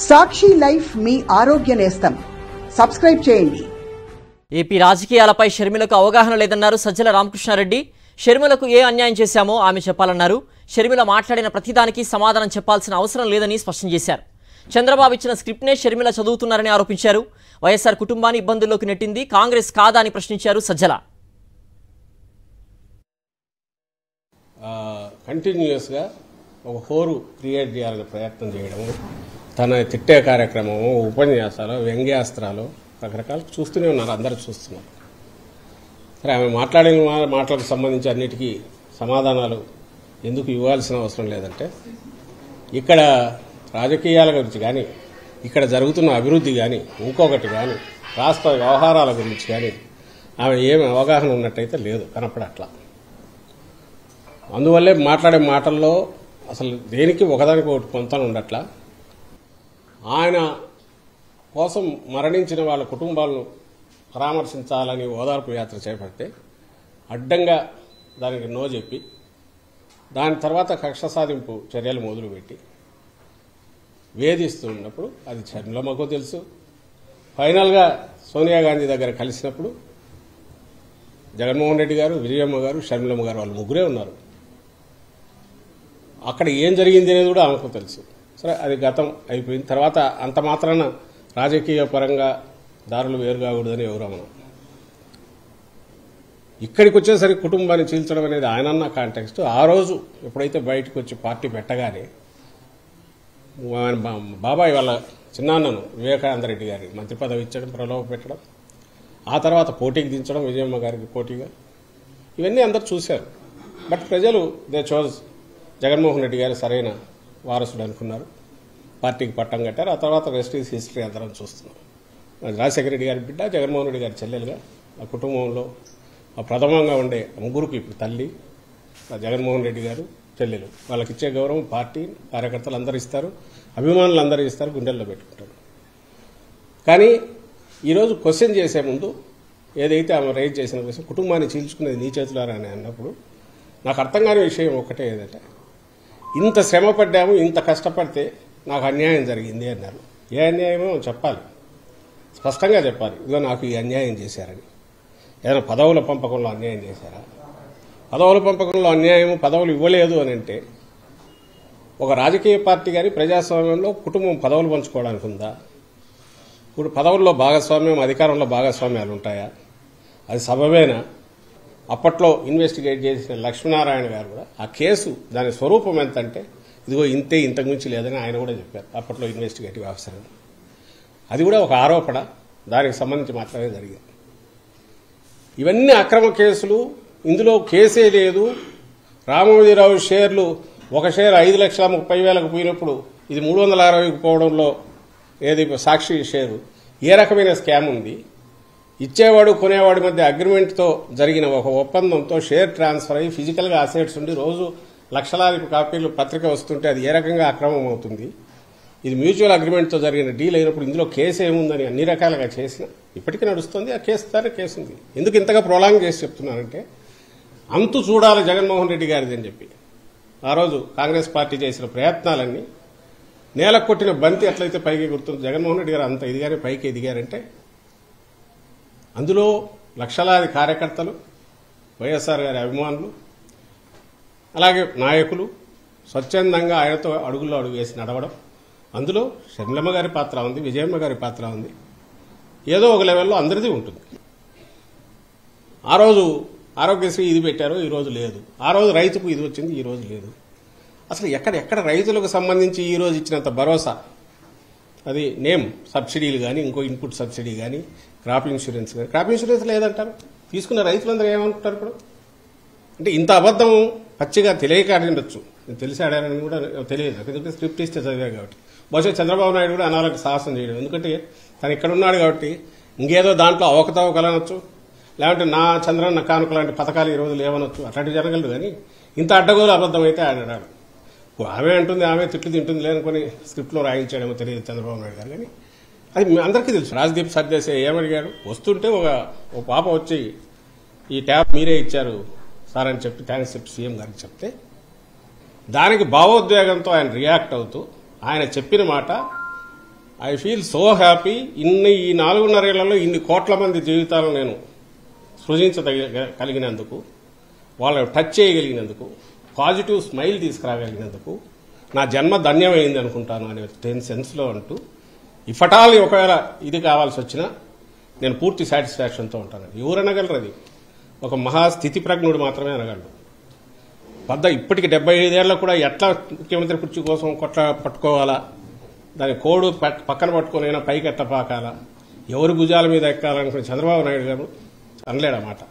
సాక్షి life మీ ఆరోగ్య నేస్తం. Subscribe చేయండి. ఏపీ రాజకీయాలపై షర్మిలకు అవగాహన లేదన్నారు సజ్జల రామకృష్ణారెడ్డి. షర్మిలకు ఏ అన్యాయం చేశామో ఆమె చెప్పాలన్నారు. షర్మిల మాట్లాడిన ప్రతిదానికి సమాధానం చెప్పాల్సిన అవసరం లేదని స్పష్టం చేశారు. చంద్రబాబు ఇచ్చిన స్క్రిప్ట్నే షర్మిల చదువుతున్నారని ఆరోపించారు. వైఎస్ఆర్ కుటుంబాన్ని ఇబ్బందుల్లోకి నెట్టింది కాంగ్రెస్ కాదా అని ప్రశ్నించారు సజ్జల. కంటిన్యూస్గా ఒక హోరు క్రియేట్ చేయాలని ప్రయత్నం చేయడము, తన తిట్టే కార్యక్రమము, ఉపన్యాసాలు, వ్యంగ్యాస్త్రాలు రకరకాలు చూస్తూనే ఉన్నారు, అందరూ చూస్తున్నారు. సరే, ఆమె మాట్లాడిన మాటలకు సంబంధించి అన్నిటికీ సమాధానాలు ఎందుకు ఇవ్వాల్సిన అవసరం లేదంటే, ఇక్కడ రాజకీయాల గురించి కానీ, ఇక్కడ జరుగుతున్న అభివృద్ధి కానీ, ఇంకొకటి కానీ, రాష్ట్ర వ్యవహారాల గురించి కానీ ఆమె ఏమి అవగాహన ఉన్నట్టయితే లేదు, కనపడట్లా. అందువల్లే మాట్లాడే మాటల్లో అసలు దేనికి ఒకదానికి ఒకటి పొంతన ఉండట్లా. ఆయన కోసం మరణించిన వాళ్ళ కుటుంబాలను పరామర్శించాలని ఓదార్పు యాత్ర చేపడితే అడ్డంగా దానికి నో చెప్పి, దాని తర్వాత కక్ష సాధింపు చర్యలు మొదలుపెట్టి వేధిస్తున్నప్పుడు అది షర్మిలమ్మకు తెలుసు. ఫైనల్గా సోనియా గాంధీ దగ్గర కలిసినప్పుడు జగన్మోహన్ రెడ్డి గారు, విజయమ్మ గారు, షర్మిలమ్మ గారు వాళ్ళు ముగ్గురే ఉన్నారు. అక్కడ ఏం జరిగింది అనేది కూడా ఆమెకు తెలుసు. సరే, అది గతం అయిపోయిన తర్వాత అంత మాత్రాన రాజకీయ పరంగా దారులు వేరు కాకూడదని ఎవరు మనం. ఇక్కడికి వచ్చేసరికి కుటుంబాన్ని చీల్చడం అనేది ఆయనన్న కాంటెక్స్ట్. ఆ రోజు ఎప్పుడైతే బయటకు వచ్చి పార్టీ పెట్టగానే బాబాయ్ వాళ్ళ చిన్నాన్నను వివేకానంద రెడ్డి గారికి మంత్రి పదవి ఇచ్చడం, ప్రలోభ పెట్టడం, ఆ తర్వాత పోటీకి దించడం విజయమ్మ గారికి పోటీగా, ఇవన్నీ అందరు చూశారు. బట్ ప్రజలు దే చోజ్ జగన్మోహన్ రెడ్డి గారు సరైన వారసుడు అనుకున్నారు, పార్టీకి పట్టం కట్టారు. ఆ తర్వాత రెస్ట్ ఈజ్ హిస్టరీ అందరం చూస్తున్నాం. రాజశేఖర రెడ్డి గారి బిడ్డ, జగన్మోహన్ రెడ్డి గారి చెల్లెలుగా ఆ కుటుంబంలో ప్రథమంగా ఉండే ముగ్గురికి ఇప్పుడు తల్లి జగన్మోహన్ రెడ్డి గారు, చెల్లెలు, వాళ్ళకి ఇచ్చే గౌరవం పార్టీ కార్యకర్తలు అందరూ ఇస్తారు, అభిమానులు అందరూ ఇస్తారు, గుండెల్లో పెట్టుకుంటారు. కానీ ఈరోజు క్వశ్చన్ చేసే ముందు ఏదైతే ఆమె రైజ్ చేసిన క్వశ్చన్, కుటుంబాన్ని చీల్చుకునేది నీ చేతులారా అని అన్నప్పుడు నాకు అర్థం కాని విషయం ఒకటే ఏదంటే, ఇంత శ్రమ పడ్డాము, ఇంత కష్టపడితే నాకు అన్యాయం జరిగింది అన్నారు. ఏ అన్యాయమో చెప్పాలి, స్పష్టంగా చెప్పాలి. ఇదిగో నాకు ఈ అన్యాయం చేశారని. ఏదైనా పదవుల పంపకంలో అన్యాయం చేశారా? పదవుల పంపకంలో అన్యాయం, పదవులు ఇవ్వలేదు అని అంటే ఒక రాజకీయ పార్టీ కానీ ప్రజాస్వామ్యంలో కుటుంబం పదవులు పంచుకోవడానికి ఉందా? ఇప్పుడు పదవుల్లో భాగస్వామ్యం, అధికారంలో భాగస్వామ్యాలు ఉంటాయా? అది సబబేనా? అప్పట్లో ఇన్వెస్టిగేట్ చేసిన లక్ష్మీనారాయణ గారు కూడా ఆ కేసు దాని స్వరూపం ఎంత అంటే ఇదిగో ఇంతే, ఇంతకు మించి లేదని ఆయన కూడా చెప్పారు అప్పట్లో ఇన్వెస్టిగేటివ్ ఆఫీసర్. అది కూడా ఒక ఆరోపణ, దానికి సంబంధించి మాత్రమే జరిగింది. ఇవన్నీ అక్రమ కేసులు. ఇందులో కేసే లేదు. రామోజీరావు షేర్లు, ఒక షేర్ 5,30,000కు పోయినప్పుడు ఇది 360కు పోవడంలో ఏది సాక్షి షేరు, ఏ రకమైన స్కామ్ ఉంది? ఇచ్చేవాడు కొనేవాడి మధ్య అగ్రిమెంట్తో జరిగిన ఒక ఒప్పందంతో షేర్ ట్రాన్స్ఫర్ అయ్యి ఫిజికల్గా అసెట్స్ ఉండి రోజు లక్షలాది కాపీలు పత్రిక వస్తుంటే అది ఏ రకంగా అక్రమం అవుతుంది? ఇది మ్యూచువల్ అగ్రిమెంట్తో జరిగిన డీల్ అయినప్పుడు ఇందులో కేసు ఏముందని అన్ని రకాలుగా చేసిన ఇప్పటికీ నడుస్తుంది. ఆ కేసు ద్వారా కేసు ఉంది. ఎందుకు ఇంతగా ప్రొలాంగ్ చేసి చెప్తున్నానంటే, అంతు చూడాలి జగన్మోహన్ రెడ్డి గారిది అని చెప్పి ఆ రోజు కాంగ్రెస్ పార్టీ చేసిన ప్రయత్నాలన్నీ నేలకు కొట్టిన బంతి ఎట్లయితే పైకి గుర్తుంది, జగన్మోహన్ రెడ్డి గారు అంత ఇదిగానే పైకి ఎదిగారంటే అందులో లక్షలాది కార్యకర్తలు, వైఎస్ఆర్ గారి అభిమానులు, అలాగే నాయకులు స్వచ్ఛందంగా ఆయనతో అడుగుల్లో అడుగు వేసి నడవడం, అందులో షర్మిలమ్మ గారి పాత్ర ఉంది, విజయమ్మ గారి పాత్ర ఉంది. ఏదో ఒక లెవెల్లో అందరిది ఉంటుంది. ఆ రోజు ఆరోగ్యశ్రీ ఇది పెట్టారు, ఈ రోజు లేదు. ఆ రోజు రైతుకు ఇది వచ్చింది, ఈ రోజు లేదు. అసలు ఎక్కడ రైతులకు సంబంధించి ఈ రోజు ఇచ్చినంత భరోసా, అది నేమ్ సబ్సిడీలు కానీ, ఇంకో ఇన్పుట్ సబ్సిడీ కానీ, క్రాప్ ఇన్సూరెన్స్ కానీ, క్రాప్ ఇన్సూరెన్స్ లేదంటారు. తీసుకున్న రైతులందరూ ఏమనుకుంటారు ఇప్పుడు? అంటే ఇంత అబద్దం పచ్చిగా తెలియక ఆడిండొచ్చు, తెలిసి ఆడారని కూడా తెలియదు. ఎందుకంటే స్క్రిప్ట్ ఇస్తే చదివా కాబట్టి. బహుశా చంద్రబాబు నాయుడు కూడా అనాలకు సాహసం చేయడం, ఎందుకంటే తను ఇక్కడ ఉన్నాడు కాబట్టి ఇంకేదో దాంట్లో అవకతవకలనొచ్చు, లేదంటే నా చంద్రన్న కానుక లాంటి పథకాలు ఈ రోజు లేవనొచ్చు, అట్లాంటివి జరగలదు. కానీ ఇంత అడ్డగోలు అబద్దం అయితే ఆడాడు. ఆమె అంటుంది, ఆమె తిట్లు తింటుంది లేనుకొని స్క్రిప్ట్లో రాయించాడేమో తెలియదు చంద్రబాబు నాయుడు గారు. కానీ అది అందరికీ తెలుసు. రాజ్దీప్ సర్దేశాయ్ ఏమడిగాడు, వస్తుంటే ఒక పాప వచ్చి ఈ ట్యాబ్ మీరే ఇచ్చారు సార్ అని చెప్పి థ్యాంక్స్ చెప్పి సీఎం గారికి చెప్తే, దానికి భావోద్వేగంతో ఆయన రియాక్ట్ అవుతూ ఆయన చెప్పిన మాట ఐ ఫీల్ సో హ్యాపీ. ఈ 4.5 ఏళ్లలో ఇన్ని కోట్ల మంది జీవితాలను నేను సృజించగలిగినందుకు, వాళ్ళని టచ్ చేయగలిగినందుకు, పాజిటివ్ స్మైల్ తీసుకురాగలిగినందుకు నా జన్మ ధన్యమైంది అనుకుంటాను అనే 10 సెన్స్లో అంటూ ఇఫటాలి ఒకవేళ ఇది కావాల్సి వచ్చినా నేను పూర్తి సాటిస్ఫాక్షన్తో ఉంటాను. ఎవరు అనగలరు? అది ఒక మహాస్థితి ప్రజ్ఞుడు మాత్రమే అనగలడు. ఇప్పటికి 75 ఏళ్ళకు కూడా ఎట్లా ముఖ్యమంత్రి కుర్చీ కోసం పట్టుకోవాలా, దాని కోడు పక్కన పట్టుకునైనా పైకి ఎట్ట పాకాలా, ఎవరు భుజాల మీద ఎక్కాలనుకునే చంద్రబాబు నాయుడు గారు అనలేడన్నమాట.